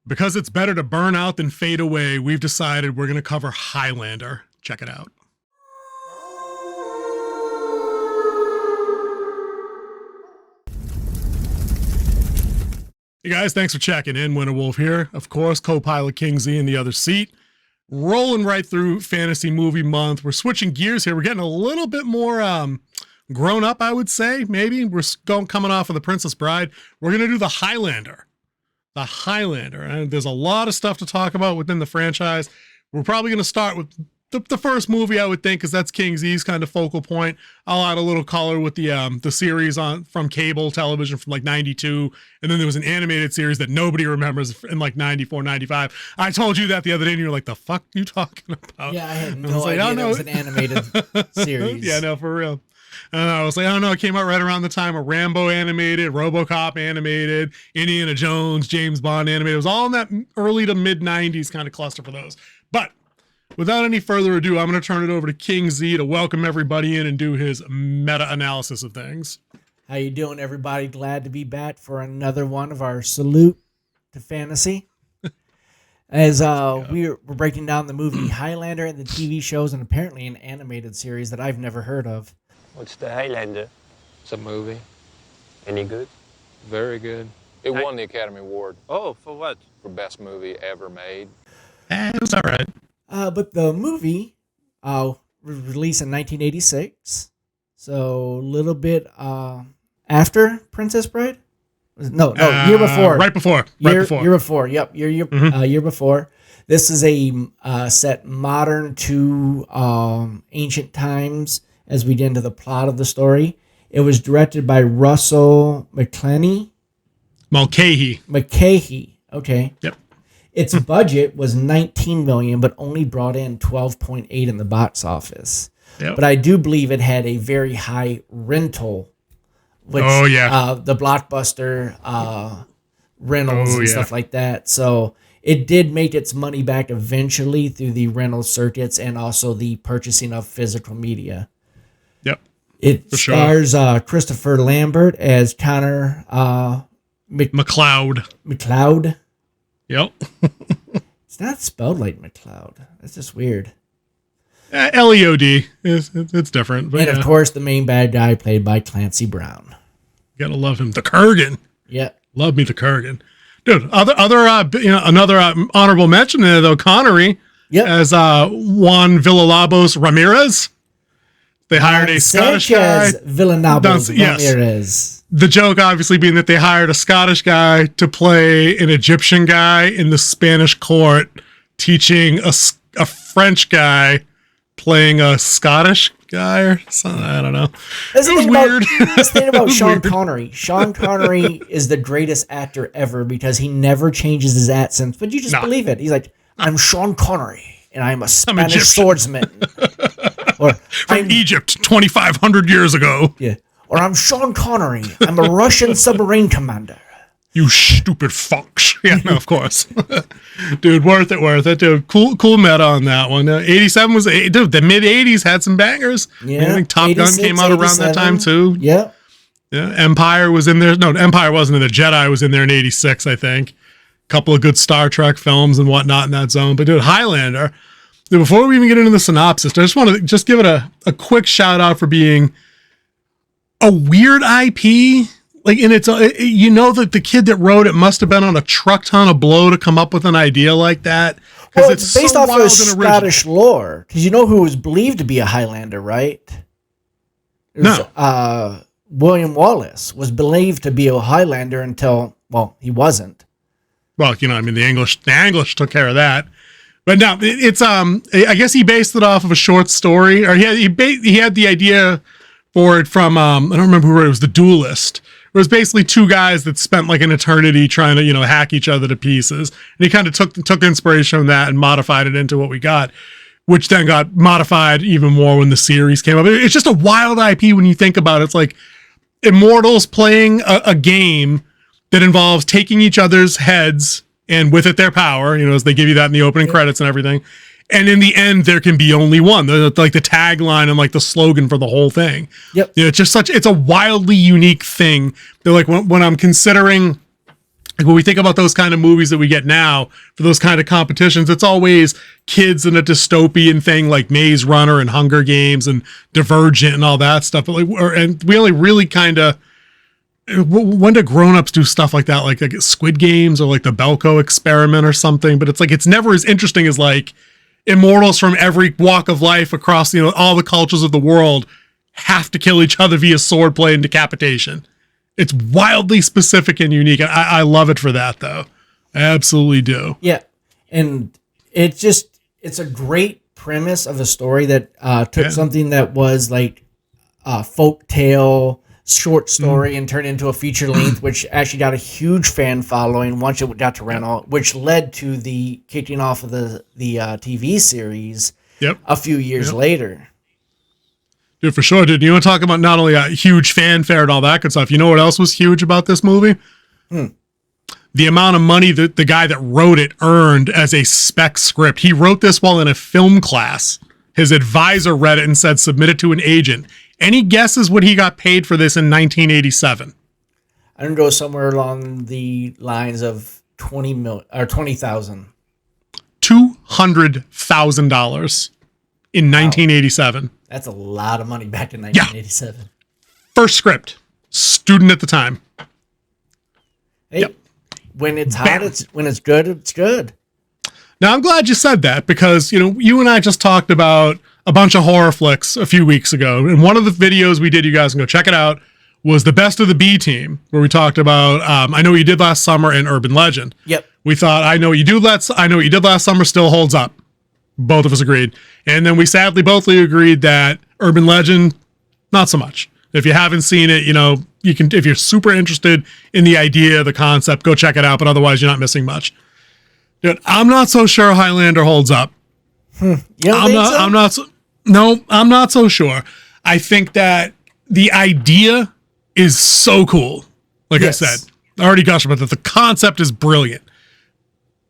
Because it's better to burn out than fade away, we've decided we're going to cover Highlander. Check it out. Hey guys, thanks for checking in. Winter Wolf here. Of course, co-pilot King Z in the other seat. Rolling right through Fantasy Movie Month. We're switching gears here. We're getting a little bit more grown up, I would say. Maybe we're coming off of The Princess Bride. We're going to do the Highlander. The Highlander. And there's a lot of stuff to talk about within the franchise. We're probably going to start with the first movie, I would think, because that's King Z's kind of focal point. I'll add a little color with the series from cable television from like 92. And then there was an animated series that nobody remembers in like 94, 95. I told you that the other day and you were like, the fuck are you talking about? Yeah, I had no idea that was an animated series. Yeah, no, for real. And I was like, I don't know, it came out right around the time of Rambo animated, RoboCop animated, Indiana Jones, James Bond animated. It was all in that early to mid 90s kind of cluster for those. But without any further ado, I'm going to turn it over to King Z to welcome everybody in and do his meta-analysis of things. How you doing, everybody? Glad to be back for another one of our Salute to Fantasy. As we're breaking down the movie Highlander and the TV shows and apparently an animated series that I've never heard of. What's the Highlander? It's a movie. Any good? Very good. It won the Academy Award Oh, for what? for best movie ever made. It was all right. But the movie was released in 1986, so a little bit after Princess Bride. No, year before. Right before. Year before. Yep, year before. This is a set modern to ancient times as we get into the plot of the story. It was directed by Russell Mulcahy. Okay. Yep. Its budget was $19 million, but only brought in $12.8 in the box office. Yep. But I do believe it had a very high rental, which the Blockbuster rentals and stuff like that. So it did make its money back eventually through the rental circuits and also the purchasing of physical media. Yep. It stars Christopher Lambert as Connor McLeod. Yep. It's not spelled like McLeod. That's just weird. LEOD. It's different. But and of course, the main bad guy played by Clancy Brown. Gotta love him. The Kurgan. Yep. Love me the Kurgan. Dude, another honorable mention there, though, Connery as Juan Villalobos Ramirez. They hired a Scottish guy. Villalobos Ramirez. The joke obviously being that they hired a Scottish guy to play an Egyptian guy in the Spanish court, teaching a French guy playing a Scottish guy or something. I don't know. It was weird. Let's think about Sean Connery. Sean Connery is the greatest actor ever because he never changes his accent, but you just believe it. He's like, I'm Sean Connery, and I'm a Spanish swordsman. Or from Egypt 2,500 years ago. Yeah. Or I'm Sean Connery. I'm a Russian submarine commander. You stupid fucks. Yeah, no, of course. Dude, worth it, dude. Cool meta on that one. 87 was, dude, the mid-80s had some bangers. Yeah. I think Top Gun came out around that time, too. Yeah. Yeah. Empire was in there. No, Empire wasn't in there. Jedi was in there in 86, I think. A couple of good Star Trek films and whatnot in that zone. But, dude, Highlander, dude, before we even get into the synopsis, I just want to give it a quick shout out for being a weird IP, like, and it's that the kid that wrote it must have been on a truck ton of blow to come up with an idea like that. Well, it's based off of Scottish lore, because you know who was believed to be a Highlander, right? William Wallace was believed to be a Highlander until, well, he wasn't. Well, the English took care of that. But no, it's I guess he based it off of a short story, or he had the idea for it from I don't remember who wrote it. It was The Duelist. It was basically two guys that spent like an eternity trying to hack each other to pieces, and he kind of took inspiration from that and modified it into what we got, which then got modified even more when the series came up. It's just a wild IP when you think about it. It's like Immortals playing a game that involves taking each other's heads and with it their power, as they give you that in the opening credits and everything. And in the end, there can be only one. Like the tagline and like the slogan for the whole thing. Yep. It's just it's a wildly unique thing. They're like when I'm considering like when we think about those kind of movies that we get now for those kind of competitions, it's always kids in a dystopian thing like Maze Runner and Hunger Games and Divergent and all that stuff. But and we only really kind of, when do grown-ups do stuff like that, like Squid Games or like the Belko Experiment or something? But it's like it's never as interesting as like immortals from every walk of life across all the cultures of the world have to kill each other via swordplay and decapitation. It's wildly specific and unique, and I love it for that, though. I absolutely do. Yeah, and it's a great premise of a story that took something that was like a folk tale, short story, and turned into a feature length, which actually got a huge fan following once it got to rental, which led to the kicking off of the TV series a few years later. Dude, for sure, dude. You want to talk about not only a huge fanfare and all that good stuff, you know what else was huge about this movie? The amount of money that the guy that wrote it earned as a spec script. He wrote this while in a film class. His advisor read it and said, submit it to an agent. Any guesses what he got paid for this in 1987? I'm going to go somewhere along the lines of $20,000 $200,000 in 1987. That's a lot of money back in 1987. Yeah. First script. Student at the time. Hey, when it's hot, when it's good, it's good. Now, I'm glad you said that because, you and I just talked about a bunch of horror flicks a few weeks ago. And one of the videos we did, you guys can go check it out, was the Best of the B Team, where we talked about I Know What You Did Last Summer and Urban Legend. Yep. We thought I Know What You Did Last Summer still holds up. Both of us agreed. And then we sadly both agreed that Urban Legend, not so much. If you haven't seen it, you can, if you're super interested in the idea, the concept, go check it out. But otherwise, you're not missing much. Dude, I'm not so sure Highlander holds up. You don't think so? I'm not so sure. I think that the idea is so cool. Like I said, I already gushed about that. The concept is brilliant.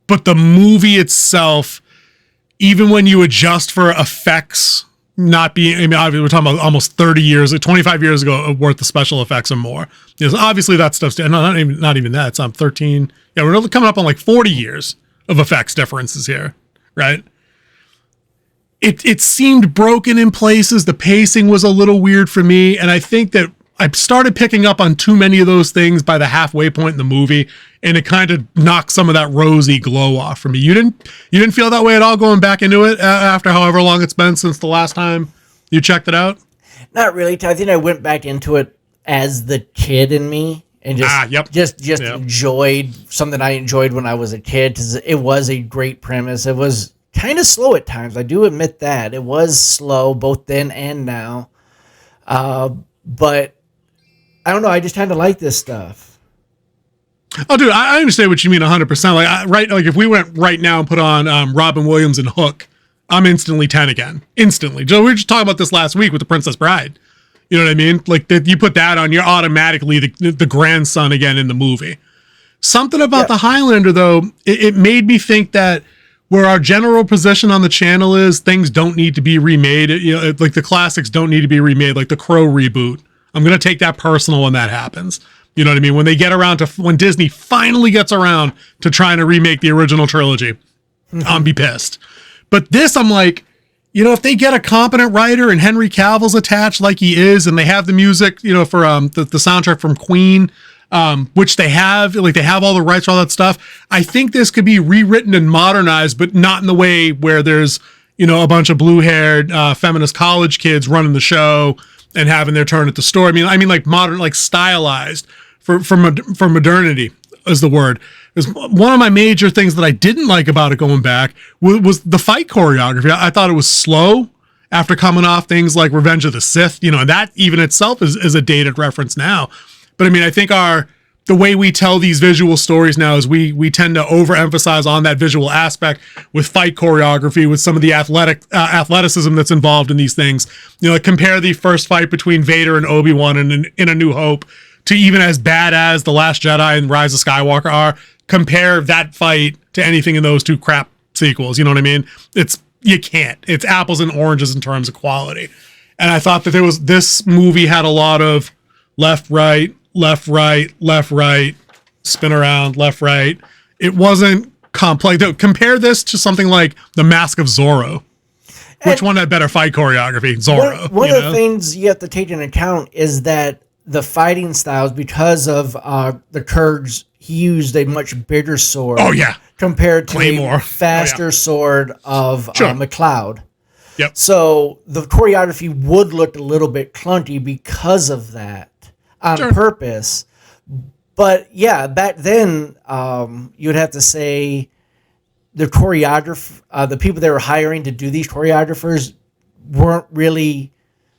But the movie itself, even when you adjust for effects not being, obviously we're talking about almost 30 years, 25 years ago worth of special effects or more. Obviously that stuff's, not even that. It's on 13. Yeah, we're coming up on like 40 years of effects differences here, right? It seemed broken in places. The pacing was a little weird for me, and I think that I started picking up on too many of those things by the halfway point in the movie, and it kind of knocked some of that rosy glow off for me. You didn't feel that way at all going back into it after however long it's been since the last time you checked it out? Not really. I think I went back into it as the kid in me and just enjoyed something I enjoyed when I was a kid, because it was a great premise. It was kind of slow at times. I do admit that. It was slow both then and now. But I don't know. I just kind of like this stuff. Oh, dude, I understand what you mean 100%. Like if we went right now and put on Robin Williams and Hook, I'm instantly 10 again. Instantly. Joe, we were just talking about this last week with The Princess Bride. You know what I mean? Like you put that on, you're automatically the grandson again in the movie. Something about the Highlander, though, it made me think that where our general position on the channel is things don't need to be remade. Like the classics don't need to be remade, like the Crow reboot. I'm going to take that personal when that happens. You know what I mean? When they get around to, when Disney finally gets around to trying to remake the original trilogy, I'll be pissed. But this, I'm like, if they get a competent writer and Henry Cavill's attached like he is, and they have the music, for the soundtrack from Queen, which they have, like they have all the rights for all that stuff. I think this could be rewritten and modernized, but not in the way where there's, a bunch of blue-haired feminist college kids running the show and having their turn at the store. I mean like modern, like stylized for modernity is the word. Is one of my major things that I didn't like about it going back was the fight choreography. I thought it was slow after coming off things like Revenge of the Sith, and that even itself is a dated reference now. But I think the way we tell these visual stories now is we tend to overemphasize on that visual aspect with fight choreography, with some of the athleticism that's involved in these things. Compare the first fight between Vader and Obi-Wan in A New Hope to even as bad as The Last Jedi and Rise of Skywalker are. Compare that fight to anything in those two crap sequels. You know what I mean? You can't. It's apples and oranges in terms of quality. And I thought that this movie had a lot of left, right, left, right, left, right, spin around, left, right. It wasn't complex. Compare this to something like The Mask of Zorro. Which one had better fight choreography? Zorro. One of the things you have to take into account is that the fighting styles, because of the Kurgs, he used a much bigger sword. Oh, yeah. Compared to Claymore. a faster sword of McLeod. Yep. So the choreography would look a little bit clunky because of that on purpose. But yeah, back then, you would have to say the choreographer, the people they were hiring to do these choreographers weren't really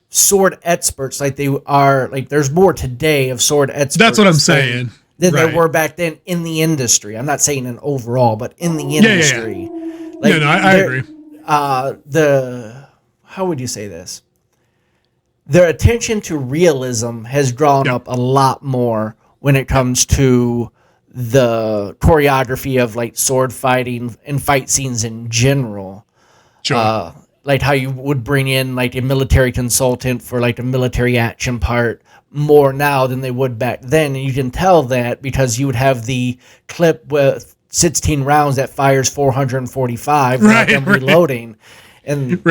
sword experts like they are. Like, there's more today of sword experts. That's what I'm saying. Than there were back then in the industry. I'm not saying in overall, but in the industry. Yeah. Like, I agree. How would you say this? Their attention to realism has drawn up a lot more when it comes to the choreography of like sword fighting and fight scenes in general. Sure. Like how you would bring in like a military consultant for like a military action part more now than they would back then. And you can tell that because you would have the clip with 16 rounds that fires 445 without them reloading. And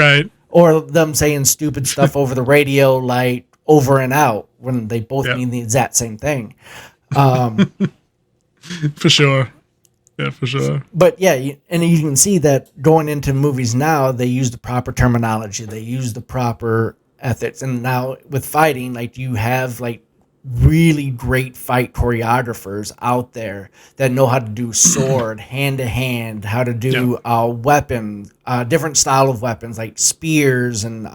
or them saying stupid stuff over the radio like over and out when they both mean the exact same thing. For sure. Yeah, for sure. But yeah, and you can see that going into movies now, they use the proper terminology, they use the proper ethics, and now with fighting, like you have like really great fight choreographers out there that know how to do sword, hand to hand, how to do weapon, different style of weapons like spears and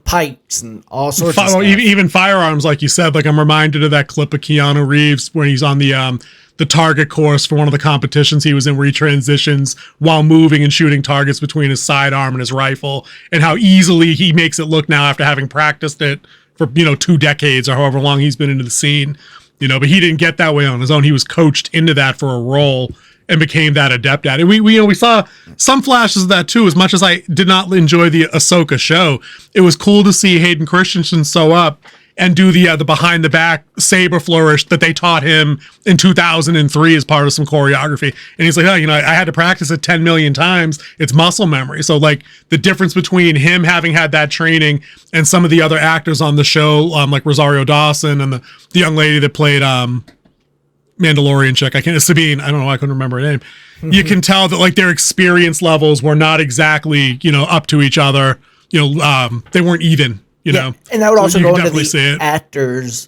pikes and all sorts of stuff. Even firearms, like you said. Like I'm reminded of that clip of Keanu Reeves when he's on the target course for one of the competitions he was in, where he transitions while moving and shooting targets between his sidearm and his rifle, and how easily he makes it look now after having practiced it for 2 decades or however long he's been into the scene. But he didn't get that way on his own. He was coached into that for a role and became that adept at it. We saw some flashes of that too. As much as I did not enjoy the Ahsoka show, it was cool to see Hayden Christensen sew up and do the behind the back saber flourish that they taught him in 2003 as part of some choreography. And he's like, I had to practice it 10 million times. It's muscle memory. So like the difference between him having had that training and some of the other actors on the show, like Rosario Dawson and the young lady that played Mandalorian chick, Sabine, I don't know, I couldn't remember her name. Mm-hmm. You can tell that like their experience levels were not exactly, up to each other. They weren't even. And that would also go into the actor's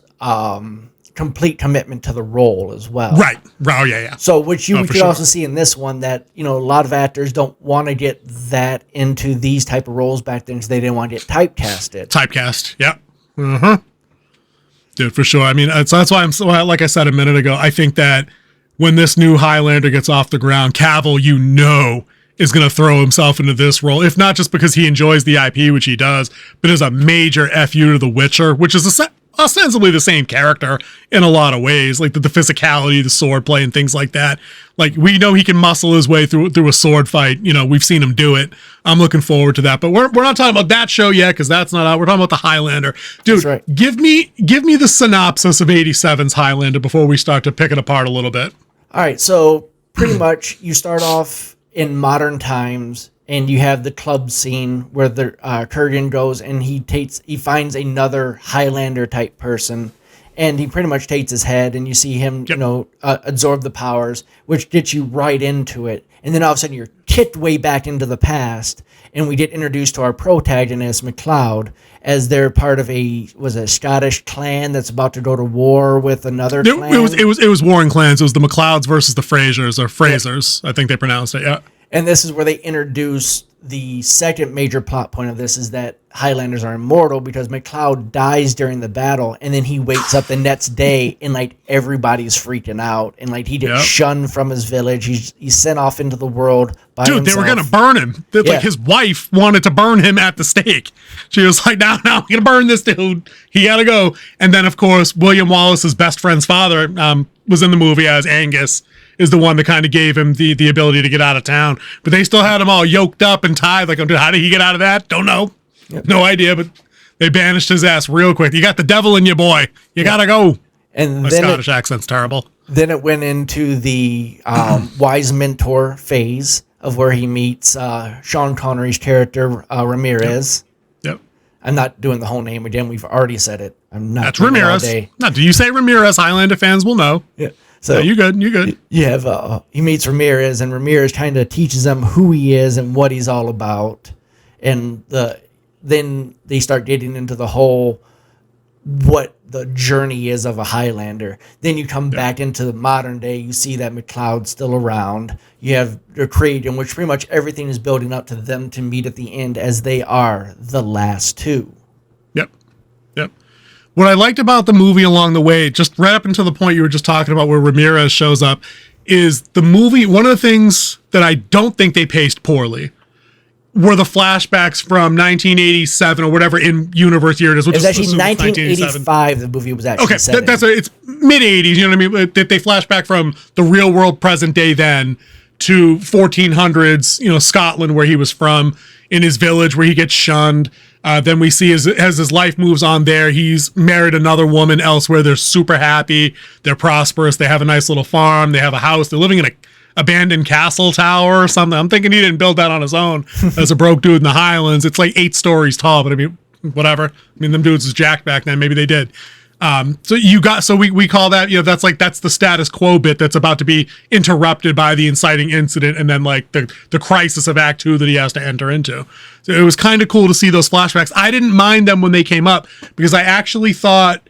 complete commitment to the role as well. Right. Oh, yeah. So, which you could also see in this one that, a lot of actors don't want to get that into these type of roles back then because they didn't want to get typecasted. Typecast, yep. Uh-huh. Dude, for sure. I mean, so that's why like I said a minute ago, I think that when this new Highlander gets off the ground, Cavill, is going to throw himself into this role, if not just because he enjoys the IP, which he does, but as a major FU to The Witcher, which is ostensibly the same character in a lot of ways, like the physicality, the sword play, and things like that. Like, we know he can muscle his way through a sword fight. We've seen him do it. I'm looking forward to that. But we're not talking about that show yet because that's not out. We're talking about the Highlander. Dude, give me the synopsis of 87's Highlander before we start to pick it apart a little bit. All right, so pretty much you start off in modern times, and you have the club scene where the Kurgan goes and he finds another Highlander type person, and he pretty much takes his head, and you see him, absorb the powers, which gets you right into it. And then all of a sudden you're kicked way back into the past, and we get introduced to our protagonist, McLeod, as they're part of a Scottish clan that's about to go to war with another clan. It was warring clans. It was the McLeods versus the Frasers, or Frasers, I think they pronounced it, yeah. And this is where they introduce the second major plot point of this, is that Highlanders are immortal because McLeod dies during the battle, and then he wakes up the next day and like everybody's freaking out, and like he gets shunned from his village. He's sent off into the world by himself. Dude, they were gonna burn him. Like his wife wanted to burn him at the stake. She was like, "No, we're gonna burn this dude. He gotta go." And then of course William Wallace's best friend's father was in the movie as Angus. Is the one that kind of gave him the ability to get out of town. But they still had him all yoked up and tied. Like, how did he get out of that? Don't know. Yep. No idea, but they banished his ass real quick. You got the devil in you, boy. You gotta go. And my then Scottish accent's terrible. Then it went into the wise mentor phase of where he meets Sean Connery's character, Ramirez. Yep. I'm not doing the whole name again. We've already said it. I'm not. That's Ramirez. No, do you say Ramirez? Highlander fans will know. Yeah. So you good. You good. You have he meets Ramirez, and Ramirez kind of teaches him who he is and what he's all about, and then they start getting into the whole what the journey is of a Highlander. Then you come back into the modern day, you see that McLeod's still around. You have the Creed, in which pretty much everything is building up to them to meet at the end as they are the last two. Yep. What I liked about the movie along the way, just right up until the point you were just talking about where Ramirez shows up, is the movie, one of the things that I don't think they paced poorly were the flashbacks from 1987 or whatever in universe year it is. It was actually 1985. The movie was actually set it's mid 80s. You know what I mean? They flashback from the real world present day then to 1400s, Scotland where he was from, in his village where he gets shunned. Then we see as his life moves on there, he's married another woman elsewhere. They're super happy. They're prosperous. They have a nice little farm. They have a house. They're living in a abandoned castle tower or something. I'm thinking he didn't build that on his own as a broke dude in the Highlands. It's like 8 stories tall, but I mean, whatever. I mean, them dudes was jacked back then. Maybe they did. So we call that, that's the status quo bit that's about to be interrupted by the inciting incident and then like the crisis of Act 2 that he has to enter into. So it was kind of cool to see those flashbacks. I didn't mind them when they came up because I actually thought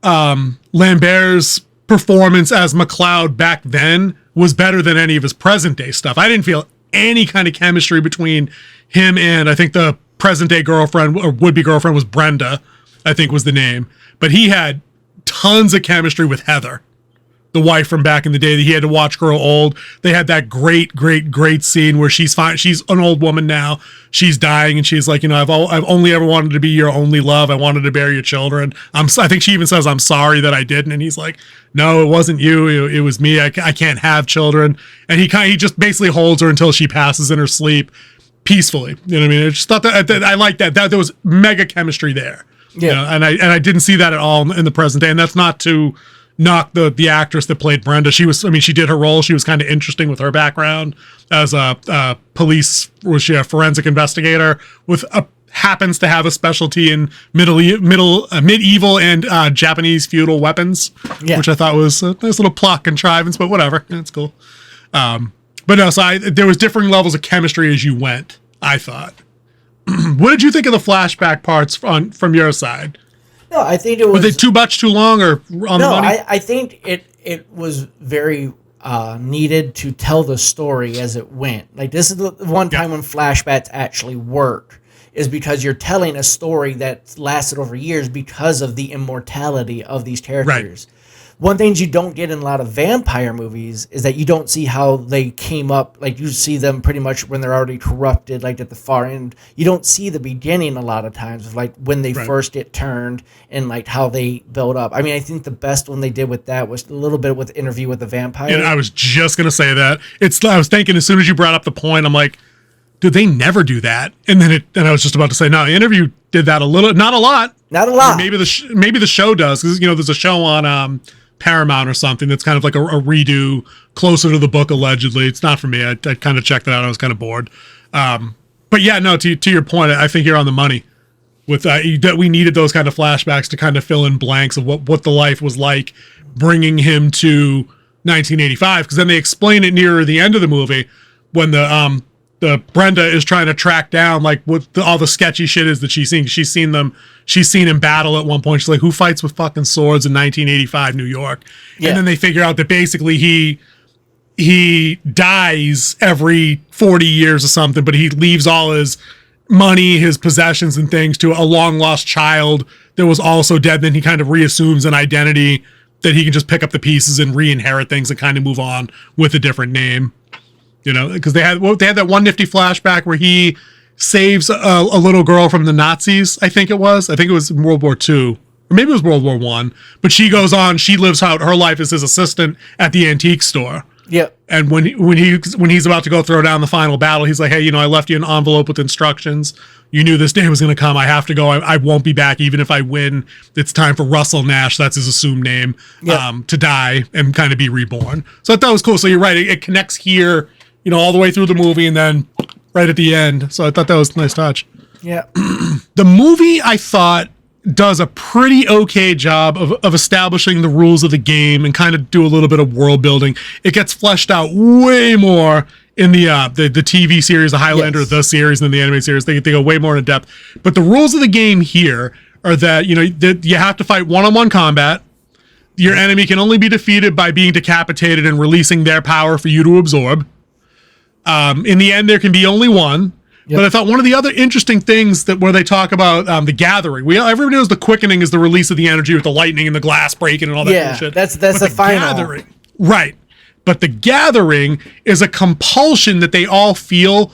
Lambert's performance as McLeod back then was better than any of his present day stuff. I didn't feel any kind of chemistry between him and I think the present day girlfriend or would-be girlfriend was Brenda, I think was the name. But he had tons of chemistry with Heather, the wife from back in the day that he had to watch grow old. They had that great scene where she's fine. She's an old woman now. She's dying, and she's like, I've only ever wanted to be your only love. I wanted to bear your children. I think she even says, I'm sorry that I didn't. And he's like, no, it wasn't you. It was me. I can't have children. And he just basically holds her until she passes in her sleep peacefully. You know what I mean? I just thought that I liked that there was mega chemistry there. Yeah. And I didn't see that at all in the present day. And that's not to knock the actress that played Brenda. She did her role. She was kind of interesting with her background as a forensic investigator with happens to have a specialty in medieval and Japanese feudal weapons, which I thought was a nice little plot contrivance, but whatever. It's cool. But no, so there was differing levels of chemistry as you went, I thought. What did you think of the flashback parts from your side? No, I think it was... Were they too much, too long, or on the money? I think it was very needed to tell the story as it went. Like, this is the one time when flashbacks actually work, is because you're telling a story that lasted over years because of the immortality of these characters. Right. One thing you don't get in a lot of vampire movies is that you don't see how they came up. Like, you see them pretty much when they're already corrupted, like at the far end. You don't see the beginning a lot of times of like when they first get turned and like how they build up. I mean, I think the best one they did with that was a little bit with Interview with the Vampire. And I was just going to say that. I was thinking as soon as you brought up the point, I'm like, dude, they never do that. And then I was just about to say, no, Interview did that a little, not a lot. Not a lot. I mean, maybe the show does, because there's a show on Paramount or something that's kind of like a redo closer to the book allegedly. It's not for me. I kind of checked that out. I was kind of bored. But yeah, no, to your point, I think you're on the money with that we needed those kind of flashbacks to kind of fill in blanks of what the life was like bringing him to 1985, because then they explain it nearer the end of the movie when the Brenda is trying to track down like what all the sketchy shit is that she's seen. She's seen him battle at one point. She's like, who fights with fucking swords in 1985 New York? Yeah. And then they figure out that basically he dies every 40 years or something, but he leaves all his money, his possessions and things to a long lost child that was also dead. Then he kind of reassumes an identity that he can just pick up the pieces and re-inherit things and kind of move on with a different name. Because they had that one nifty flashback where he saves a little girl from the Nazis. I think it was in World War II, or maybe it was World War I. But she goes on. She lives out her life as his assistant at the antique store. Yep. And when he's about to go throw down the final battle, he's like, hey, I left you an envelope with instructions. You knew this day was going to come. I have to go. I won't be back. Even if I win, it's time for Russell Nash, that's his assumed name, to die and kind of be reborn. So I thought it was cool. So you're right. It connects here, all the way through the movie and then right at the end. So I thought that was a nice touch. Yeah. The movie, I thought, does a pretty okay job of establishing the rules of the game and kind of do a little bit of world building. It gets fleshed out way more in the TV series, the Highlander, the series, than the animated series. They go way more in depth. But the rules of the game here are that, you have to fight one-on-one combat. Your enemy can only be defeated by being decapitated and releasing their power for you to absorb. In the end, there can be only one. Yep. But I thought one of the other interesting things where they talk about the gathering, everybody knows the quickening is the release of the energy with the lightning and the glass breaking and all that bullshit. That's the final. Gathering, right. But the gathering is a compulsion that they all feel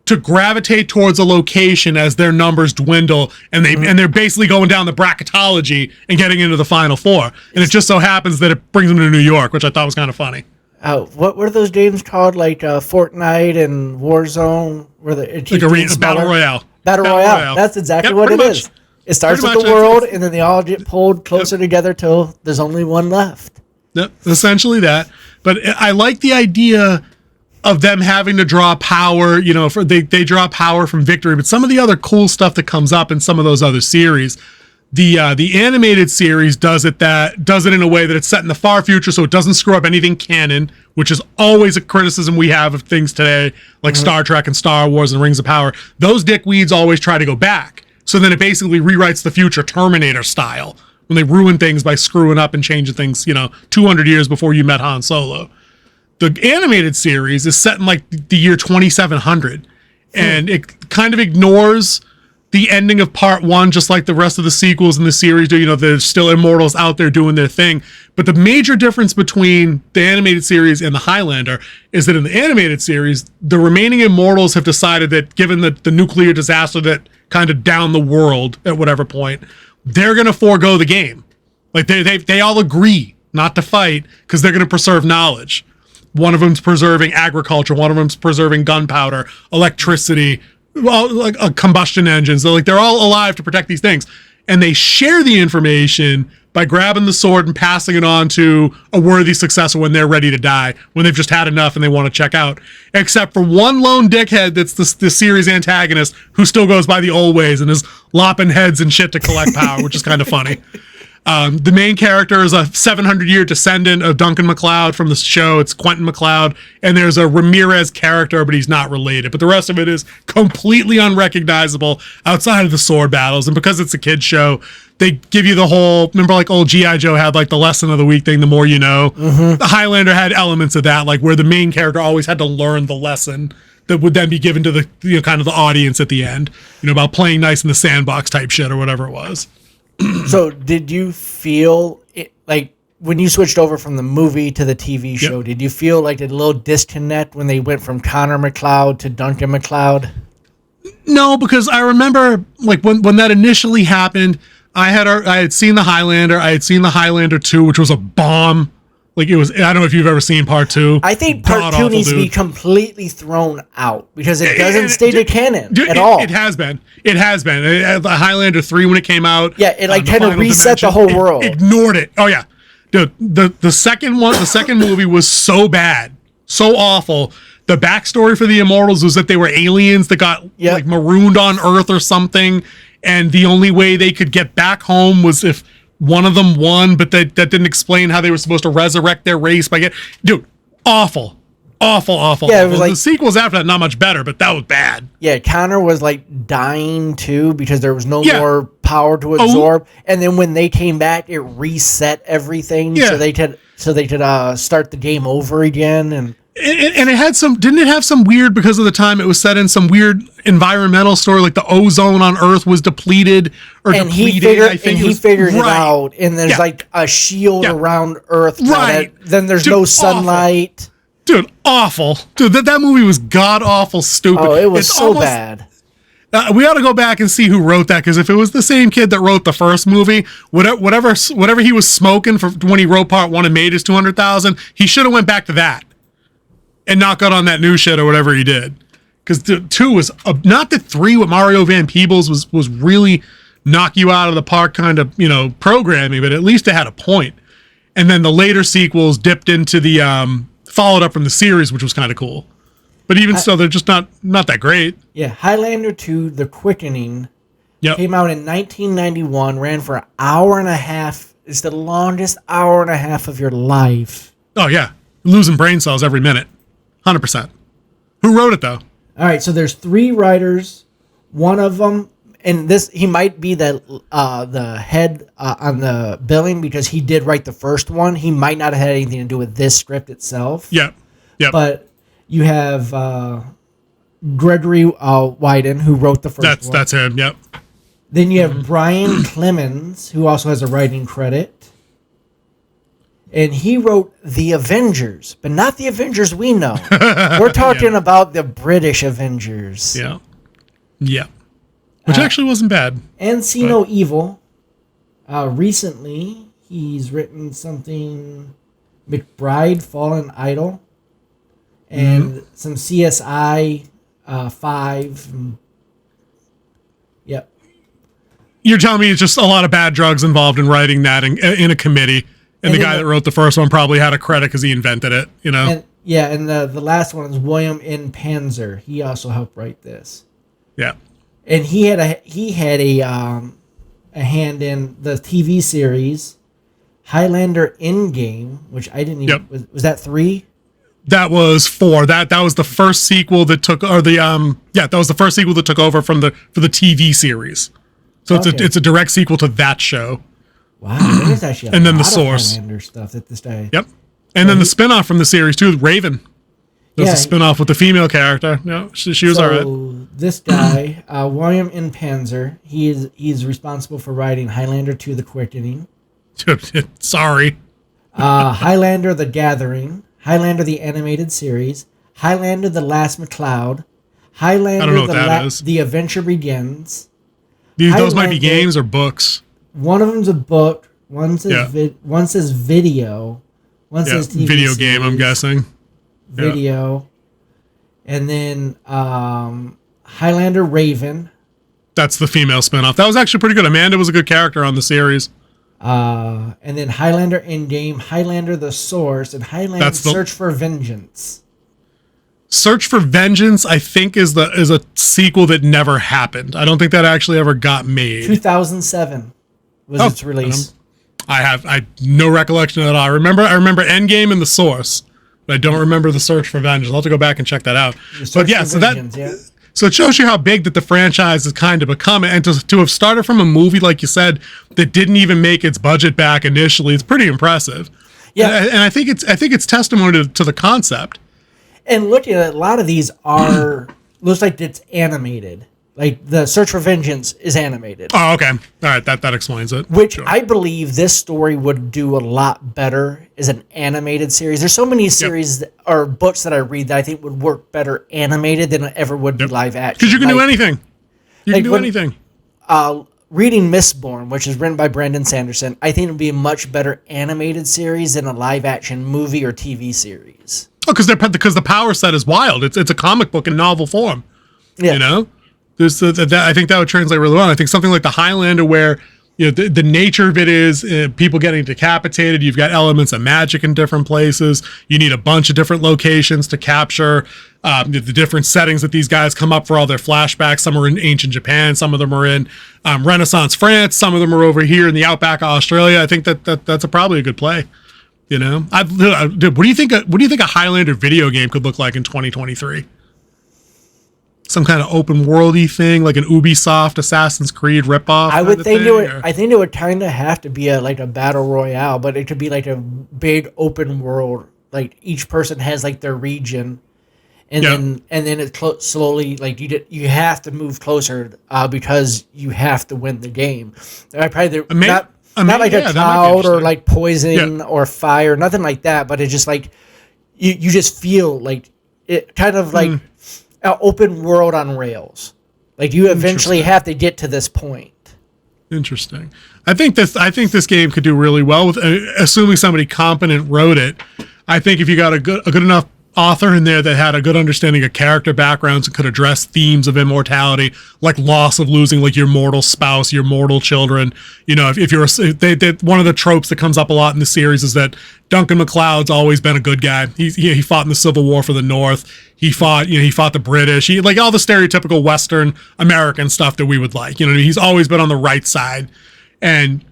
to gravitate towards a location as their numbers dwindle, and they're basically going down the bracketology and getting into the final four. And it just so happens that it brings them to New York, which I thought was kind of funny. What are those games called? Like Fortnite and Warzone, where like arena battle royale. Battle Royale. That's exactly what it is. It starts with the world, and then they all get pulled closer together till there's only one left. Yep, essentially that. But I like the idea of them having to draw power. They draw power from victory. But some of the other cool stuff that comes up in some of those other series. The animated series does it in a way that it's set in the far future, so it doesn't screw up anything canon, which is always a criticism we have of things today, like Star Trek and Star Wars and Rings of Power. Those dickweeds always try to go back, so then it basically rewrites the future Terminator style when they ruin things by screwing up and changing things 200 years before you met Han Solo. The animated series is set in like the year 2700, and it kind of ignores the ending of part one, just like the rest of the sequels in the series do. There's still immortals out there doing their thing. But the major difference between the animated series and the Highlander is that in the animated series, the remaining immortals have decided that given the nuclear disaster that kind of downed the world at whatever point, they're going to forego the game. Like they all agree not to fight because they're going to preserve knowledge. One of them's preserving agriculture. One of them's preserving gunpowder, electricity, like combustion engines. They're all alive to protect these things, and they share the information by grabbing the sword and passing it on to a worthy successor when they're ready to die, when they've just had enough and they want to check out. Except for one lone dickhead that's the series antagonist who still goes by the old ways and is lopping heads and shit to collect power, which is kind of funny. The main character is a 700-year descendant of Duncan MacLeod from the show. It's Quentin MacLeod. And there's a Ramirez character, but he's not related. But the rest of it is completely unrecognizable outside of the sword battles. And because it's a kid's show, they give you the whole, remember like old G.I. Joe had like the lesson of the week thing, the more you know? Mm-hmm. The Highlander had elements of that, like where the main character always had to learn the lesson that would then be given to the kind of the audience at the end, about playing nice in the sandbox type shit or whatever it was. So did you feel it, like when you switched over from the movie to the TV show, did you feel like a little disconnect when they went from Connor MacLeod to Duncan MacLeod? No, because I remember like when that initially happened, I had seen the Highlander. I had seen the Highlander 2, which was a bomb. Like it was, I don't know if you've ever seen part 2. I think part 2 needs to be completely thrown out because it doesn't stay to canon at all. It has been. The Highlander 3 when it came out. Yeah, it like kind of reset the whole world. Ignored it. Oh yeah, dude. The second movie was so bad, so awful. The backstory for the Immortals was that they were aliens that got like marooned on Earth or something, and the only way they could get back home was if one of them won, but that didn't explain how they were supposed to resurrect their race by awful. Yeah, it was like, the sequels after that, not much better, but that was bad. Yeah, Connor was like dying too because there was no more power to absorb. And then when they came back, it reset everything so they could start the game over again. And it had didn't it have some weird, because of the time it was set in some weird environmental story, like the ozone on Earth was depleted or depleted. He figured it out, and there's like a shield around Earth. Right. Then there's no sunlight. Awful. Dude, awful. Dude, that movie was god-awful stupid. Oh, it was so bad. We ought to go back and see who wrote that, because if it was the same kid that wrote the first movie, whatever he was smoking for when he wrote part 1 and made his 200,000, he should have went back to that. and not got on that new shit or whatever he did. Because 2 was not that 3 with Mario Van Peebles was really knock you out of the park kind of programming, but at least it had a point. And then the later sequels dipped into the followed up from the series, which was kind of cool. But even so, they're just not that great. Yeah, Highlander 2: The Quickening came out in 1991, ran for an hour and a half. It's the longest hour and a half of your life. Oh yeah, losing brain cells every minute, 100%. Who wrote it though? All right, so there's 3 writers. One of them, and he might be the head on the billing because he did write the first one. He might not have had anything to do with this script itself. Yep. But you have Gregory Wyden, who wrote the first one. That's him. Yep. Then you have Brian Clemens, who also has a writing credit. And he wrote The Avengers, but not the Avengers we know. We're talking about the British Avengers. Yeah. Yeah. Which actually wasn't bad. And See No Evil. Recently, he's written something, McBride, Fallen Idol, and some CSI 5. Yep. You're telling me it's just a lot of bad drugs involved in writing that in a committee. And the guy that wrote the first one probably had a credit because he invented it, And, and the last one is William N. Panzer. He also helped write this. Yeah. And he had a hand in the TV series Highlander Endgame, which I didn't even. Yep. Was that 3? That was 4. That was the first sequel that took, or the that was the first sequel that took over for the TV series. So it's a direct sequel to that show. Wow, there's actually and then the source Highlander stuff at this day. Yep, and then the spinoff from the series too, Raven. There's a spinoff with the female character. No, she was all right. This guy, William N. Panzer, he's responsible for writing Highlander 2: The Quickening. Sorry. Highlander: The Gathering, Highlander the Animated Series, Highlander: The Last McCloud, Highlander: I don't know what that is. The Adventure Begins. Those might be games or books. One of them's a book. One says one says video. One says TV video series, game. I'm guessing. Video, and then Highlander Raven. That's the female spinoff. That was actually pretty good. Amanda was a good character on the series. And then Highlander Endgame, Highlander the Source, and Highlander Search for Vengeance. Search for Vengeance, I think, is a sequel that never happened. I don't think that actually ever got made. 2007 was its release. I have no recollection of that. I remember Endgame and The Source, but I don't remember the Search for Vengeance. I'll have to go back and check that out. But yeah, so it shows you how big that the franchise has kind of become, and to have started from a movie, like you said, that didn't even make its budget back initially, it's pretty impressive. Yeah, and I think it's testimony to the concept. And looking at a lot of these looks like it's animated. Like the Search for Vengeance is animated. Oh, okay. All right, that explains it. Which I believe this story would do a lot better as an animated series. There's so many series or books that I read that I think would work better animated than it ever would be live action. Because you can do anything. You can do anything. Reading Mistborn, which is written by Brandon Sanderson, I think it would be a much better animated series than a live action movie or TV series. Oh, because the power set is wild. It's a comic book in novel form. Yeah. You know? I think that would translate really well. I think something like the Highlander, where the nature of it is people getting decapitated. You've got elements of magic in different places. You need a bunch of different locations to capture the different settings that these guys come up for all their flashbacks. Some are in ancient Japan. Some of them are in Renaissance France. Some of them are over here in the outback of Australia. I think that's probably a good play. Dude, what do you think? What do you think a Highlander video game could look like in 2023? Some kind of open worldy thing, like an Ubisoft Assassin's Creed ripoff. I would think I think it would kind of have to be a battle royale, but it could be like a big open world. Like each person has like their region, and then it slowly like you have to move closer because you have to win the game. Probably not like a cloud or like poison or fire, nothing like that. But it's just like you just feel like it kind of like. An open world on rails. Like you eventually have to get to this point. Interesting. I think this game could do really well with assuming somebody competent wrote it. I think if you got a good enough author in there that had a good understanding of character backgrounds and could address themes of immortality, like loss of losing like your mortal spouse, your mortal children. You know, if you're one of the tropes that comes up a lot in the series is that Duncan MacLeod's always been a good guy. He fought in the Civil War for the North. He fought the British. He like all the stereotypical Western American stuff that we would like. You know, he's always been on the right side. And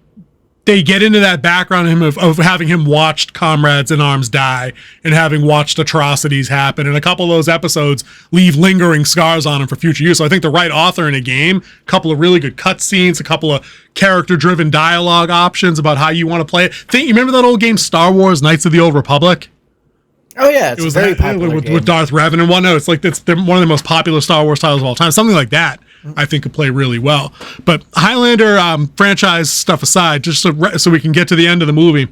they get into that background of having him watched comrades in arms die and having watched atrocities happen. And a couple of those episodes leave lingering scars on him for future use. So I think the right author in a game, a couple of really good cutscenes, a couple of character-driven dialogue options about how you want to play it. You remember that old game Star Wars Knights of the Old Republic? Oh yeah, it was very popular with Darth Revan and whatnot. It's like they're one of the most popular Star Wars titles of all time. Something like that, I think, could play really well. But Highlander franchise stuff aside, just so we can get to the end of the movie,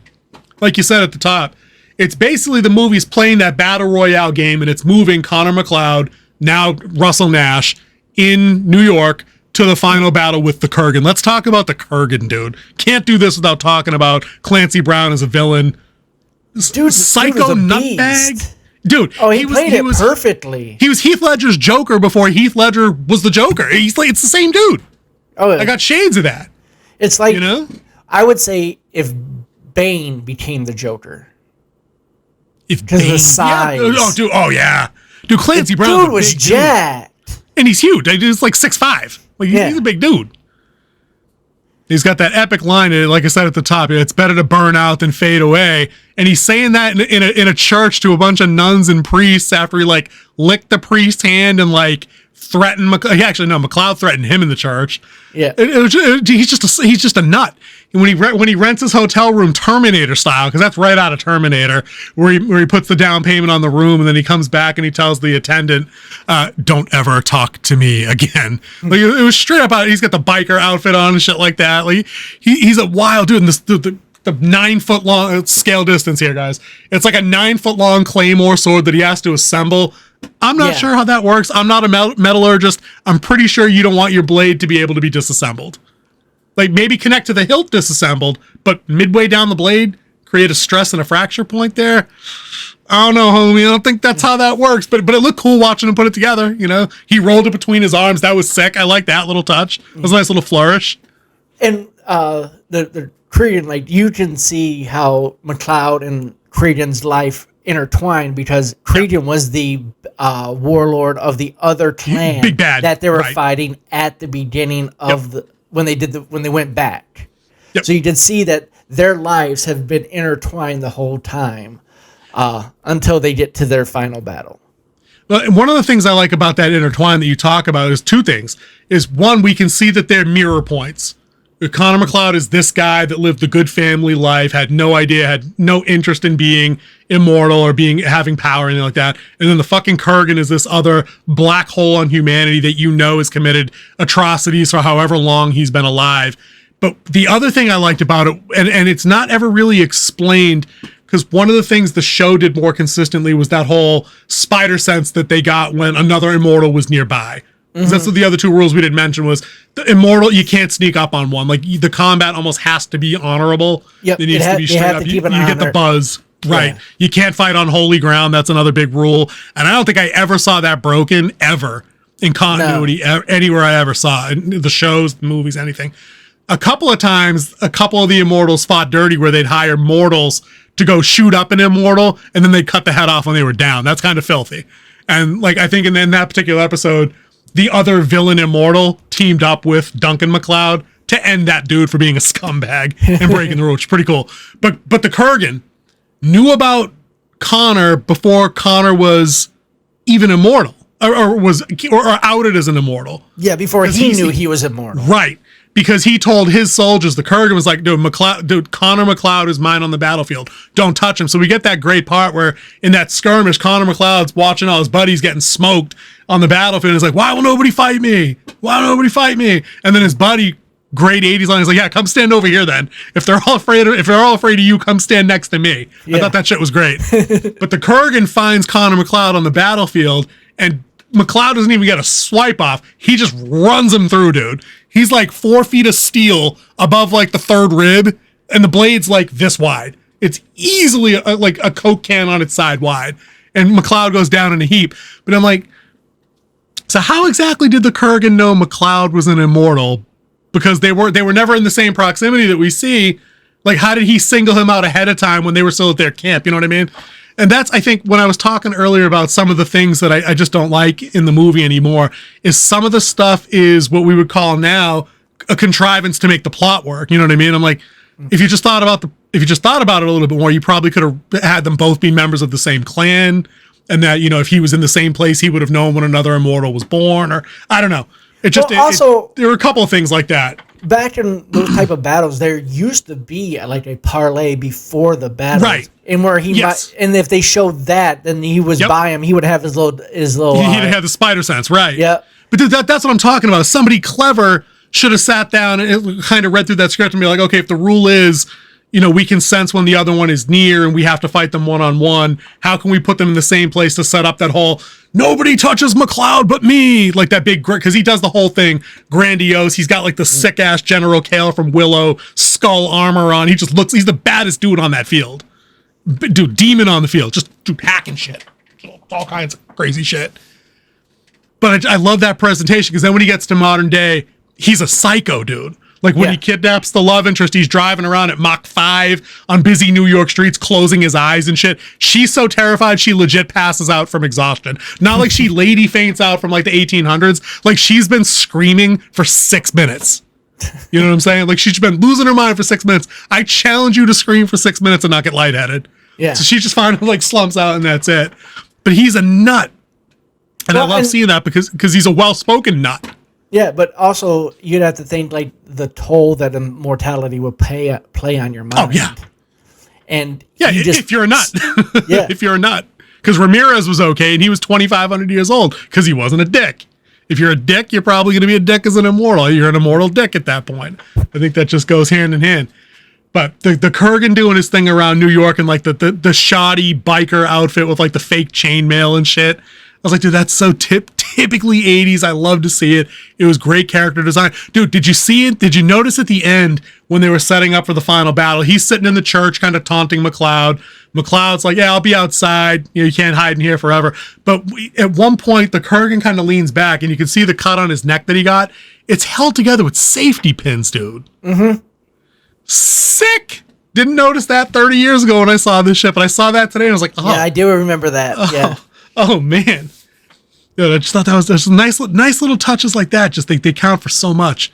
like you said at the top, it's basically the movie's playing that battle royale game, and it's moving Connor MacLeod, now Russell Nash, in New York to the final battle with the Kurgan. Let's talk about the Kurgan, dude. Can't do this without talking about Clancy Brown as a villain. Dude, psycho nutbag. Dude, he played it perfectly. He was Heath Ledger's Joker before Heath Ledger was the Joker. It's the same dude. Oh, I got shades of that. It's like, you know, I would say if Bane became the Joker, because of the size. Yeah. Dude, Clancy Brown. Dude was jacked, and he's huge. He's like 6'5". Like he's a big dude. He's got that epic line, like I said at the top, it's better to burn out than fade away. And he's saying that in a church to a bunch of nuns and priests after he like licked the priest's hand and like threatened. MacLeod threatened him in the church. Yeah, he's just a nut. When he rents his hotel room Terminator style, because that's right out of Terminator, where he puts the down payment on the room and then he comes back and he tells the attendant, "Don't ever talk to me again." Like it was straight up out. He's got the biker outfit on and shit like that. Like he's a wild dude. And the 9 foot long scale distance here, guys. It's like a 9 foot long claymore sword that he has to assemble. I'm not sure how that works. I'm not a metallurgist. I'm pretty sure you don't want your blade to be able to be disassembled. Like maybe connect to the hilt disassembled, but midway down the blade, create a stress and a fracture point there. I don't know, homie. I don't think that's how that works, but it looked cool watching him put it together. You know, he rolled it between his arms. That was sick. I like that little touch. It was a nice little flourish. And the Kurgan, like you can see how MacLeod and Kurgan's life intertwined, because Kurgan was the warlord of the other clan, big bad, that they were fighting at the beginning of when they went back. So you can see that their lives have been intertwined the whole time until they get to their final battle. Well, one of the things I like about that intertwine that you talk about is two things. Is one, we can see that they're mirror points. Connor MacLeod is this guy that lived a good family life, had no interest in being immortal or having power or anything like that. And then the fucking Kurgan is this other black hole on humanity that has committed atrocities for however long he's been alive. But the other thing I liked about it, and it's not ever really explained, because one of the things the show did more consistently was that whole spider sense that they got when another immortal was nearby. Mm-hmm. That's what the other two rules we didn't mention was the immortal, you can't sneak up on one. Like the combat almost has to be honorable. Yep. It needs to be straight up. You get the buzz. Right. Yeah. You can't fight on holy ground. That's another big rule. And I don't think I ever saw that broken ever in continuity anywhere I ever saw it. In the shows, the movies, anything. A couple of times, a couple of the immortals fought dirty where they'd hire mortals to go shoot up an immortal and then they'd cut the head off when they were down. That's kind of filthy. And like I think in that particular episode, the other villain immortal teamed up with Duncan MacLeod to end that dude for being a scumbag and breaking the rules. Which is pretty cool. But the Kurgan knew about Connor before Connor was even immortal or outed as an immortal. Yeah, before he knew he was immortal. Right. Because he told his soldiers, the Kurgan was like, dude, Connor MacLeod is mine on the battlefield. Don't touch him. So we get that great part where in that skirmish, Connor MacLeod's watching all his buddies getting smoked on the battlefield. And he's like, why will nobody fight me? Why will nobody fight me? And then his buddy, great 80s line, is like, yeah, come stand over here then. If they're all afraid of you, come stand next to me. Yeah. I thought that shit was great. But the Kurgan finds Connor MacLeod on the battlefield, and MacLeod doesn't even get a swipe off. He just runs him through, dude. He's like 4 feet of steel above like the third rib, and the blade's like this wide. It's easily like a Coke can on its side wide. and McLeod goes down in a heap. But I'm like, so how exactly did the Kurgan know McLeod was an immortal? Because they were never in the same proximity that we see. Like, how did he single him out ahead of time when they were still at their camp? You know what I mean? And that's, I think, when I was talking earlier about some of the things that I just don't like in the movie anymore, is some of the stuff is what we would call now a contrivance to make the plot work. You know what I mean? I'm like, if you just thought about it a little bit more, you probably could have had them both be members of the same clan, and that, you know, if he was in the same place, he would have known when another immortal was born, or I don't know. It just there were a couple of things like that. Back in those type of battles, there used to be like a parlay before the battle, right? And where he might, and if they showed that, then he was by him, he would have his little. He'd have the spider sense, right? Yeah. But that's what I'm talking about. Somebody clever should have sat down and kind of read through that script and be like, okay, if the rule is, you know, we can sense when the other one is near and we have to fight them one-on-one, how can we put them in the same place to set up that whole nobody touches McLeod but me, like that big, because he does the whole thing grandiose. He's got like the sick ass General Kale from Willow skull armor on. He just looks, he's the baddest dude on that field. Dude, demon on the field, just dude hacking shit, all kinds of crazy shit. But I love that presentation, because then when he gets to modern day, he's a psycho dude. Like when he kidnaps the love interest, he's driving around at Mach 5 on busy New York streets, closing his eyes and shit. She's so terrified she legit passes out from exhaustion. Not like she lady faints out from like the 1800s. Like she's been screaming for 6 minutes. You know what I'm saying? Like she's been losing her mind for 6 minutes. I challenge you to scream for 6 minutes and not get lightheaded. Yeah. So she just finally like slumps out and that's it. But he's a nut. And I love seeing that because he's a well-spoken nut. Yeah, but also you'd have to think like the toll that immortality would play on your mind. Oh yeah, and if you're a nut, yeah, if you're a nut, because Ramirez was okay and he was 2,500 years old because he wasn't a dick. If you're a dick, you're probably going to be a dick as an immortal. You're an immortal dick at that point. I think that just goes hand in hand. But the Kurgan doing his thing around New York and like the shoddy biker outfit with like the fake chainmail and shit. I was like, dude, that's so typically 80s. I love to see it. It was great character design. Dude, did you see it? Did you notice at the end when they were setting up for the final battle, he's sitting in the church kind of taunting McLeod. McLeod's like, yeah, I'll be outside. You know, you can't hide in here forever. But at one point, the Kurgan kind of leans back and you can see the cut on his neck that he got. It's held together with safety pins, dude. Mm-hmm. Sick. Didn't notice that 30 years ago when I saw this shit, but I saw that today and I was like, oh. Yeah, I do remember that. Yeah. Oh man. Yeah, I just thought that was there's nice little touches like that. Just they count for so much,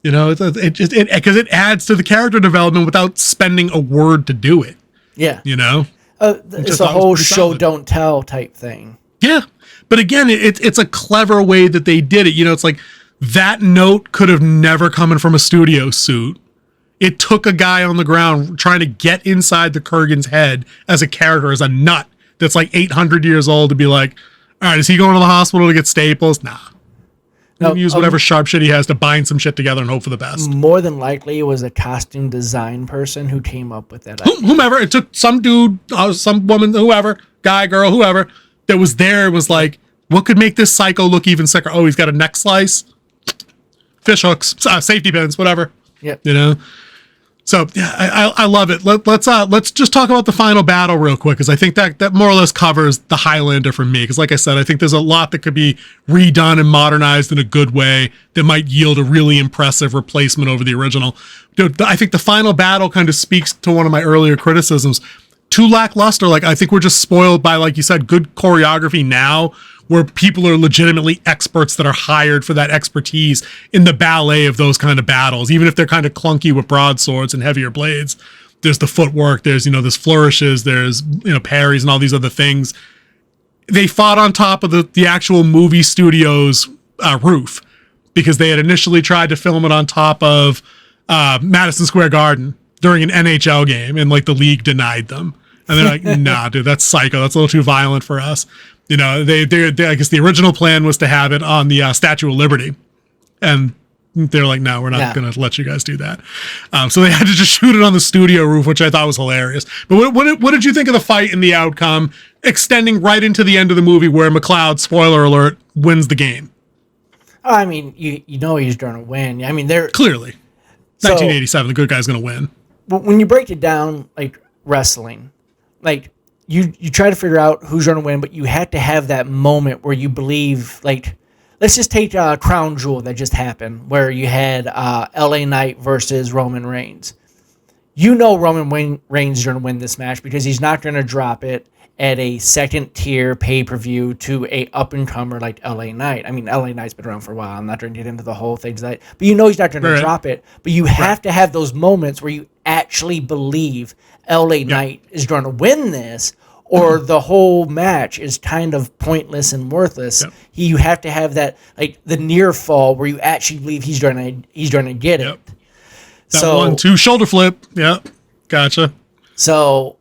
you know. It just because it adds to the character development without spending a word to do it. Yeah, you know, it's a whole show don't tell type thing. Yeah, but again, it's a clever way that they did it. You know, it's like that note could have never come from a studio suit. It took a guy on the ground trying to get inside the Kurgan's head as a character, as a nut that's like 800 years old, to be like, all right, is he going to the hospital to get staples? Nah. Use whatever sharp shit he has to bind some shit together and hope for the best. More than likely, it was a costume design person who came up with that idea. Whomever. It took some dude, some woman, whoever, guy, girl, whoever, that was there, was like, what could make this psycho look even sicker? Oh, he's got a neck slice, fish hooks, safety pins, whatever. Yep. You know? So yeah, I love it. Let's just talk about the final battle real quick, because I think that more or less covers the Highlander for me. Because like I said, I think there's a lot that could be redone and modernized in a good way that might yield a really impressive replacement over the original. Dude, I think the final battle kind of speaks to one of my earlier criticisms. Too lackluster. Like I think we're just spoiled by, like you said, good choreography now, where people are legitimately experts that are hired for that expertise in the ballet of those kind of battles, even if they're kind of clunky with broadswords and heavier blades. There's the footwork, there's there's flourishes, there's parries and all these other things. They fought on top of the actual movie studio's roof, because they had initially tried to film it on top of Madison Square Garden during an NHL game, and like the league denied them. And they're like, nah, dude, that's psycho. That's a little too violent for us. You know, they I guess the original plan was to have it on the Statue of Liberty, and they're like, no, we're not going to let you guys do that. So they had to just shoot it on the studio roof, which I thought was hilarious. But what did you think of the fight and the outcome, extending right into the end of the movie where McLeod, spoiler alert, wins the game? I mean, you know he's going to win. I mean, they're clearly 1987. The good guy's going to win. When you break it down, like wrestling, like you try to figure out who's going to win, but you have to have that moment where you believe, like, let's just take Crown Jewel that just happened, where you had LA Knight versus Roman Reigns. You know Roman Reigns is going to win this match because he's not going to drop it at a second tier pay-per-view to a up-and-comer like LA Knight. I mean, LA Knight's been around for a while. I'm not going to get into the whole thing tonight. But you know he's not going to drop it. But you have to have those moments where you actually believe LA Knight is going to win this, or the whole match is kind of pointless and worthless. You have to have that, like, the near fall where you actually believe he's going to get it. That 1-2 shoulder flip. Yep. Gotcha. So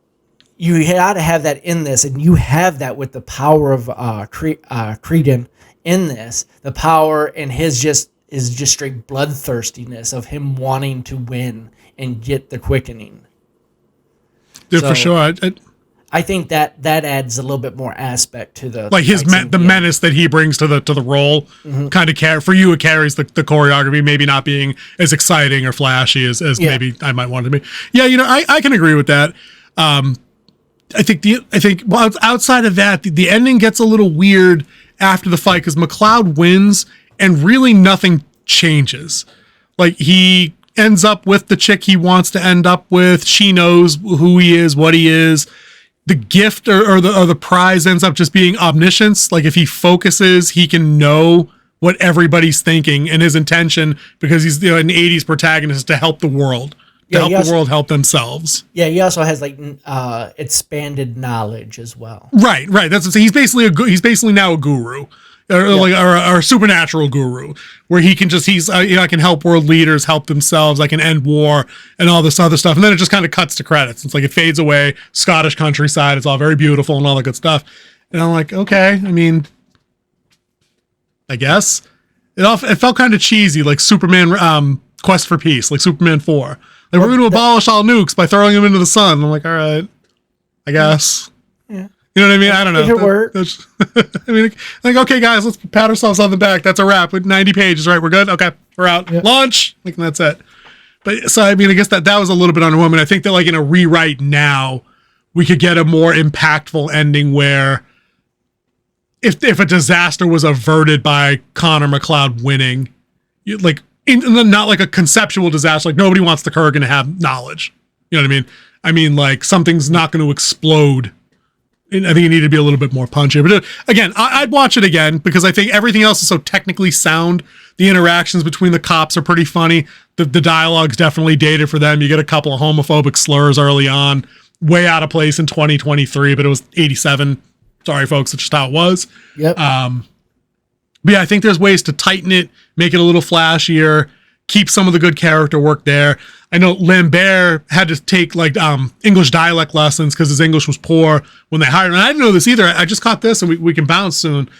you got to have that in this, and you have that with the power of Creedon in this. The power and his just straight bloodthirstiness of him wanting to win and get the quickening. Dude, for sure. I think that adds a little bit more aspect to the like his the menace that he brings to the role. Kind of for you, it carries the choreography maybe not being as exciting or flashy as maybe I might want it to be. Yeah, I can agree with that. I think well, outside of that, the ending gets a little weird after the fight because McLeod wins and really nothing changes. Like, he ends up with the chick he wants to end up with. She knows who he is, what he is. The gift or the prize ends up just being omniscience. Like, if he focuses, he can know what everybody's thinking, and his intention, because he's an 80s protagonist, to help the world. To help the world help themselves. Yeah, he also has like expanded knowledge as well. Right. That's what he's basically now a guru, or a supernatural guru, where he can just I can help world leaders help themselves. I can end war and all this other stuff, and then it just kind of cuts to credits. It's like it fades away. Scottish countryside. It's all very beautiful and all that good stuff. And I'm like, okay. I mean, I guess it felt kind of cheesy, like Superman Quest for Peace, like Superman 4. Like, we're going to abolish all nukes by throwing them into the sun. I'm like, all right, I guess. Yeah. You know what I mean? I don't know. It worked. I mean, like, okay, guys, let's pat ourselves on the back. That's a wrap. With 90 pages, right? We're good? Okay, we're out. Yep. Launch. Like, and that's it. But, so, I mean, I guess that was a little bit underwhelming. I think that, like, in a rewrite now, we could get a more impactful ending where if a disaster was averted by Connor McLeod winning, not like a conceptual disaster, like nobody wants the Kurgan to have knowledge. You know what I mean? I mean, like, something's not going to explode. And I think it needed to be a little bit more punchy. But again, I'd watch it again because I think everything else is so technically sound. The interactions between the cops are pretty funny. The dialogue's definitely dated for them. You get a couple of homophobic slurs early on, way out of place in 2023, but it was 87. Sorry, folks, it's just how it was. Yep. But yeah, I think there's ways to tighten it, make it a little flashier, keep some of the good character work there. I know Lambert had to take like English dialect lessons because his English was poor when they hired him. And I didn't know this either. I just caught this, and we can bounce soon.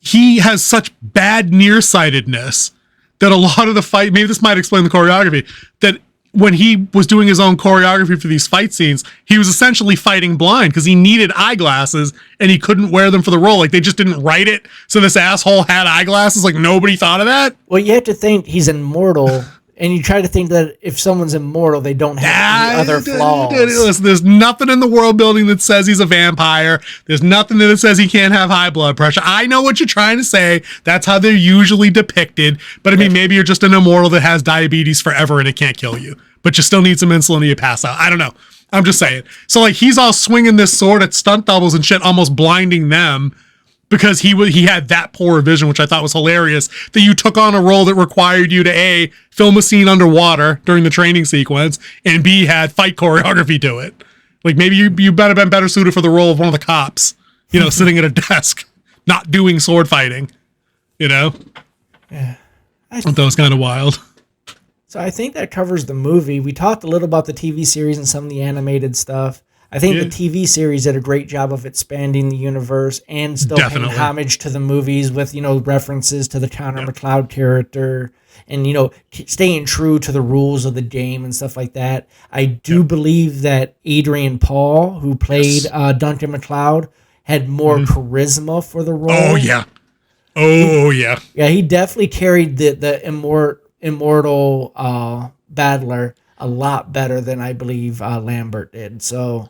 He has such bad nearsightedness that a lot of the fight, maybe this might explain the choreography, that when he was doing his own choreography for these fight scenes, he was essentially fighting blind because he needed eyeglasses and he couldn't wear them for the role. Like, they just didn't write it. So this asshole had eyeglasses. Like, nobody thought of that. Well, you have to think he's immortal, and you try to think that if someone's immortal, they don't have any other flaws. Listen, there's nothing in the world building that says he's a vampire. There's nothing that says he can't have high blood pressure. I know what you're trying to say. That's how they're usually depicted. But I mean, maybe you're just an immortal that has diabetes forever and it can't kill you, but you still need some insulin and you pass out. I don't know. I'm just saying. So like, he's all swinging this sword at stunt doubles and shit, almost blinding them because he had that poor vision, which I thought was hilarious, that you took on a role that required you to A, film a scene underwater during the training sequence, and B, had fight choreography to it. Like, maybe you better been better suited for the role of one of the cops, sitting at a desk, not doing sword fighting, Yeah. I thought that was kind of wild. So I think that covers the movie. We talked a little about the TV series and some of the animated stuff. I think the TV series did a great job of expanding the universe and still paying homage to the movies with, references to the Connor McLeod character and, staying true to the rules of the game and stuff like that. I do believe that Adrian Paul, who played Duncan McLeod, had more charisma for the role. Oh, yeah. Yeah, he definitely carried the immortal battler a lot better than I believe Lambert did. So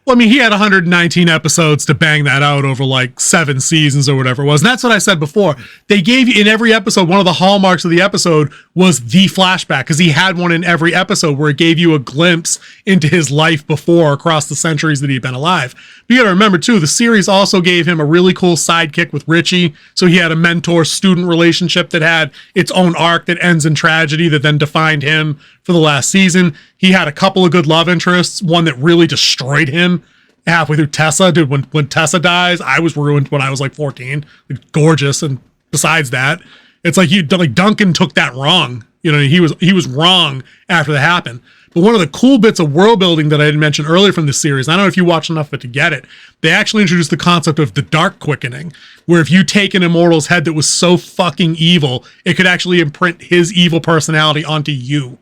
Well, I mean, he had 119 episodes to bang that out over like 7 seasons or whatever it was. And that's what I said before. They gave you in every episode, one of the hallmarks of the episode was the flashback, because he had one in every episode where it gave you a glimpse into his life before across the centuries that he'd been alive. But you got to remember, too, the series also gave him a really cool sidekick with Richie. So he had a mentor-student relationship that had its own arc that ends in tragedy that then defined him for the last season. He had a couple of good love interests, one that really destroyed him halfway through Tessa. Dude, when Tessa dies, I was ruined when I was like 14. Like, gorgeous. And besides that, it's like Duncan took that wrong. You know, he was wrong after that happened. But one of the cool bits of world building that I didn't mention earlier from this series, I don't know if you watched enough of it to get it, they actually introduced the concept of the dark quickening, where if you take an immortal's head that was so fucking evil, it could actually imprint his evil personality onto you.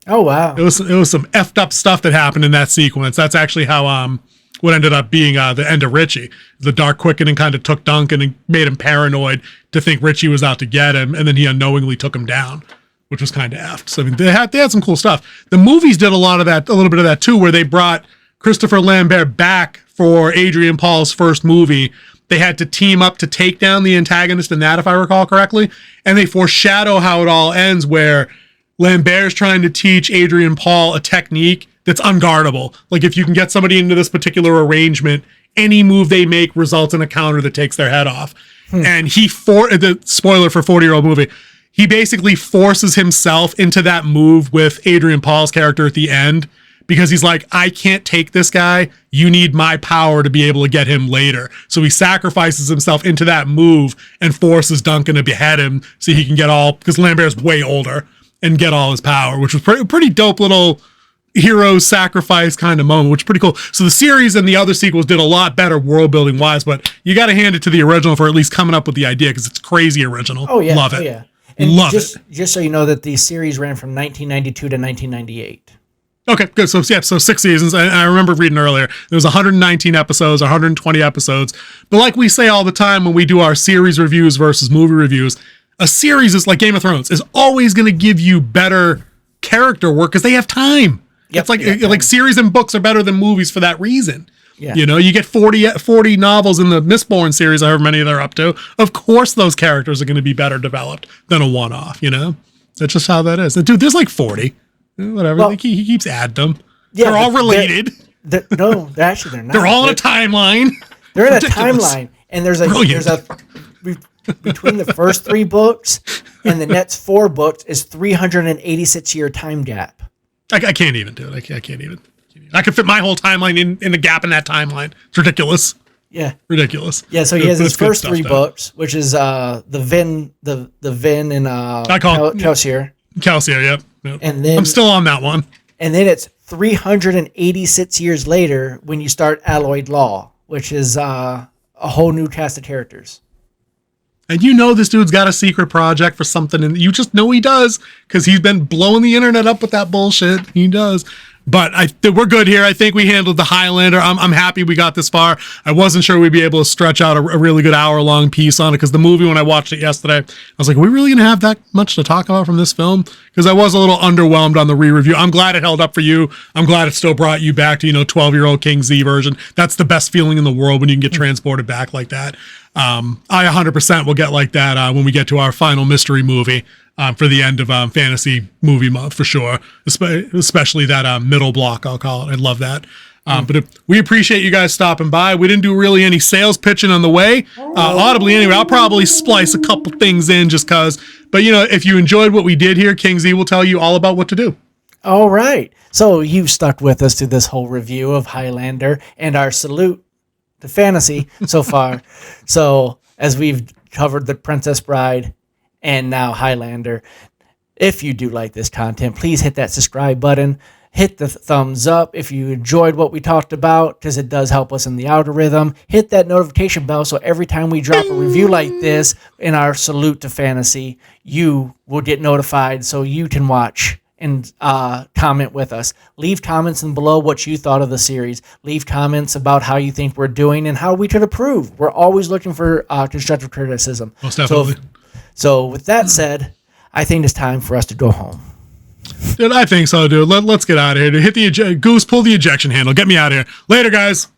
Oh, wow. It was some effed up stuff that happened in that sequence. That's actually how what ended up being the end of Richie. The dark quickening kind of took Duncan and made him paranoid to think Richie was out to get him, and then he unknowingly took him down, which was kind of effed. So I mean, they had some cool stuff. The movies did a little bit of that too, where they brought Christopher Lambert back for Adrian Paul's first movie. They had to team up to take down the antagonist in that, if I recall correctly, and they foreshadow how it all ends, where Lambert's trying to teach Adrian Paul a technique that's unguardable. Like, if you can get somebody into this particular arrangement, any move they make results in a counter that takes their head off. And the spoiler for 40-year-old movie, he basically forces himself into that move with Adrian Paul's character at the end, because he's like, I can't take this guy. You need my power to be able to get him later. So he sacrifices himself into that move and forces Duncan to behead him so he can get because Lambert's way older, and get all his power, which was pretty dope little hero sacrifice kind of moment, which is pretty cool. So the series and the other sequels did a lot better world building wise, but you got to hand it to the original for at least coming up with the idea, because it's crazy original. Oh yeah, love it. Oh, yeah. And love it. Just so you know that the series ran from 1992 to 1998. Okay, good. So 6 seasons. I remember reading earlier, there was 119 episodes, 120 episodes. But like we say all the time when we do our series reviews versus movie reviews, a series is like Game of Thrones, is always going to give you better character work because they have time. Yep, It's like series and books are better than movies for that reason. Yeah. You know, you get 40 novels in the Mistborn series, however many they're up to. Of course, those characters are going to be better developed than a one-off, you know? That's just how that is. And dude, there's like 40. Whatever. Well, he keeps adding them. Yeah, they're all related. No, actually they're not. They're all in a timeline. They're in a timeline. And there's between the first 3 books and the next 4 books is 386-year time gap. I can't even do it. I can't even. I could fit my whole timeline in the gap in that timeline. It's ridiculous. Yeah. Ridiculous. Yeah, so he has his first 3 books, which is the Vin and Kelsier. Kelsier, yep. And then I'm still on that one. And then it's 386 years later when you start Alloyed Law, which is a whole new cast of characters. And you know this dude's got a secret project for something, and you just know he does because he's been blowing the internet up with that bullshit. He does. But we're good here. I think we handled the Highlander. I'm happy we got this far. I wasn't sure we'd be able to stretch out a really good hour-long piece on it, because the movie, when I watched it yesterday, I was like, are we really going to have that much to talk about from this film? Because I was a little underwhelmed on the re-review. I'm glad it held up for you. I'm glad it still brought you back to, 12-year-old King Z version. That's the best feeling in the world when you can get transported back like that. I 100% will get like that when we get to our final mystery movie. For the end of fantasy movie month, for sure, especially that middle block, I'll call it. I love that. But we appreciate you guys stopping by. We didn't do really any sales pitching on the way, audibly anyway. I'll probably splice a couple things in just because. But, if you enjoyed what we did here, King Z will tell you all about what to do. All right. So you've stuck with us through this whole review of Highlander and our salute to fantasy so far. So as we've covered The Princess Bride and now Highlander. If you do like this content, please hit that subscribe button. Hit the thumbs up if you enjoyed what we talked about, because it does help us in the algorithm. Hit that notification bell so every time we drop a review like this in our Salute to Fantasy, you will get notified so you can watch and comment with us. Leave comments in below what you thought of the series. Leave comments about how you think we're doing and how we could improve. We're always looking for constructive criticism. Most definitely. So with that said, I think it's time for us to go home. Dude, I think so, dude. Let's get out of here. Dude. Hit the Goose, pull the ejection handle. Get me out of here. Later, guys.